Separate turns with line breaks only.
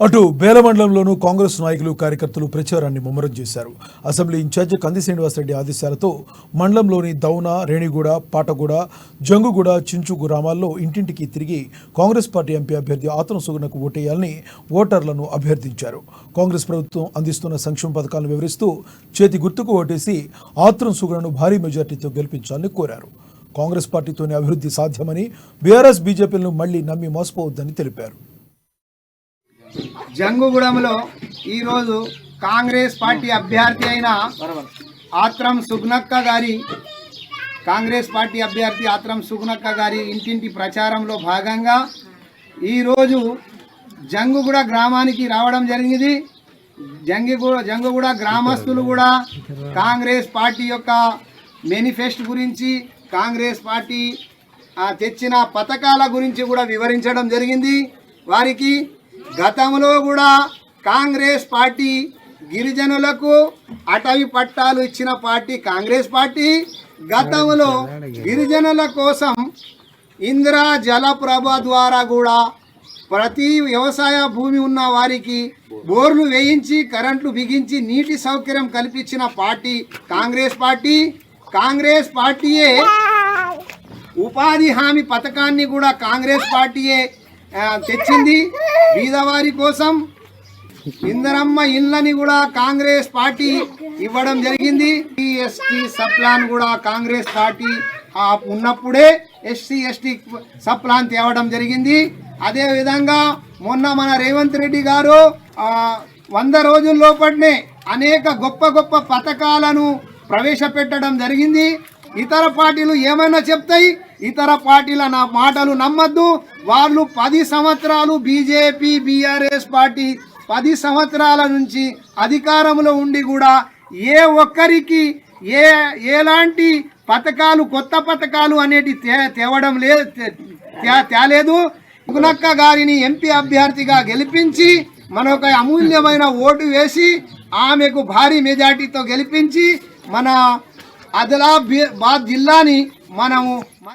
అటు బేల మండలంలోనూ కాంగ్రెస్ నాయకులు కార్యకర్తలు ప్రచారాన్ని ముమ్మరం చేశారు. అసెంబ్లీ ఇన్ఛార్జి కంది శ్రీనివాసరెడ్డి ఆదేశాలతో మండలంలోని దౌన, రేణిగూడ, పాటగూడ, జంగుగూడ, చించు గ్రామాల్లో ఇంటింటికి తిరిగి కాంగ్రెస్ పార్టీ ఎంపీ అభ్యర్థి ఆత్రం సుగుణకు ఓటేయాలని ఓటర్లను అభ్యర్థించారు. కాంగ్రెస్ ప్రభుత్వం అందిస్తున్న సంక్షేమ పథకాలను వివరిస్తూ చేతి గుర్తుకు ఓటేసి ఆత్రం సుగుణను భారీ మెజార్టీతో గెలిపించాలని కోరారు. కాంగ్రెస్ పార్టీతోనే అభివృద్ధి సాధ్యమని, బీఆర్ఎస్ బీజేపీలను మళ్లీ నమ్మి మోసపోవద్దని తెలిపారు.
జంగుగూడెంలో ఈరోజు కాంగ్రెస్ పార్టీ అభ్యర్థి అయిన ఆత్రం సుగుణక్క గారి ఇంటింటి ప్రచారంలో భాగంగా ఈరోజు జంగుగూడ గ్రామానికి రావడం జరిగింది. జంగుగూడ గ్రామస్తులు కూడా కాంగ్రెస్ పార్టీ యొక్క మేనిఫెస్టో గురించి, కాంగ్రెస్ పార్టీ తెచ్చిన పథకాల గురించి కూడా వివరించడం జరిగింది. వారికి గతంలో కూడా కాంగ్రెస్ పార్టీ గిరిజనులకు అటవీ పట్టాలు ఇచ్చిన పార్టీ కాంగ్రెస్ పార్టీ. గతంలో గిరిజనుల కోసం ఇందిరా జలప్రభ ద్వారా కూడా ప్రతి వ్యవసాయ భూమి ఉన్న వారికి బోర్లు వేయించి, కరెంట్లు బిగించి, నీటి సౌకర్యం కల్పించిన పార్టీ కాంగ్రెస్ పార్టీ. కాంగ్రెస్ పార్టీయే ఉపాధి హామీ పథకాన్ని కూడా కాంగ్రెస్ పార్టీయే తెచ్చింది. బీదవారి కోసం ఇందరమ్మ ఇళ్ళని కూడా కాంగ్రెస్ పార్టీ ఇవ్వడం జరిగింది. ఎస్టీ సప్లాన్ కూడా కాంగ్రెస్ పార్టీ ఉన్నప్పుడే ఎస్టీ సప్లాన్ తేవడం జరిగింది. అదేవిధంగా మొన్న మన రేవంత్ రెడ్డి గారు 100 రోజుల లోపలనే అనేక గొప్ప పథకాలను ప్రవేశపెట్టడం జరిగింది. ఇతర పార్టీలు ఏమైనా చెప్తాయి, ఇతర పార్టీల నా మాటలు నమ్మద్దు. వాళ్ళు 10 సంవత్సరాలు బీజేపీ, బీఆర్ఎస్ పార్టీ 10 సంవత్సరాల నుంచి అధికారంలో ఉండి కూడా ఏ ఒక్కరికి ఎలాంటి పథకాలు, కొత్త పథకాలు అనేటి తేలేదు. సుగుణక్క గారిని ఎంపీ అభ్యర్థిగా గెలిపించి మనొక అమూల్యమైన ఓటు వేసి ఆమెకు భారీ మెజార్టీతో గెలిపించి మన ఆదిలాబాద్ జిల్లాని మనము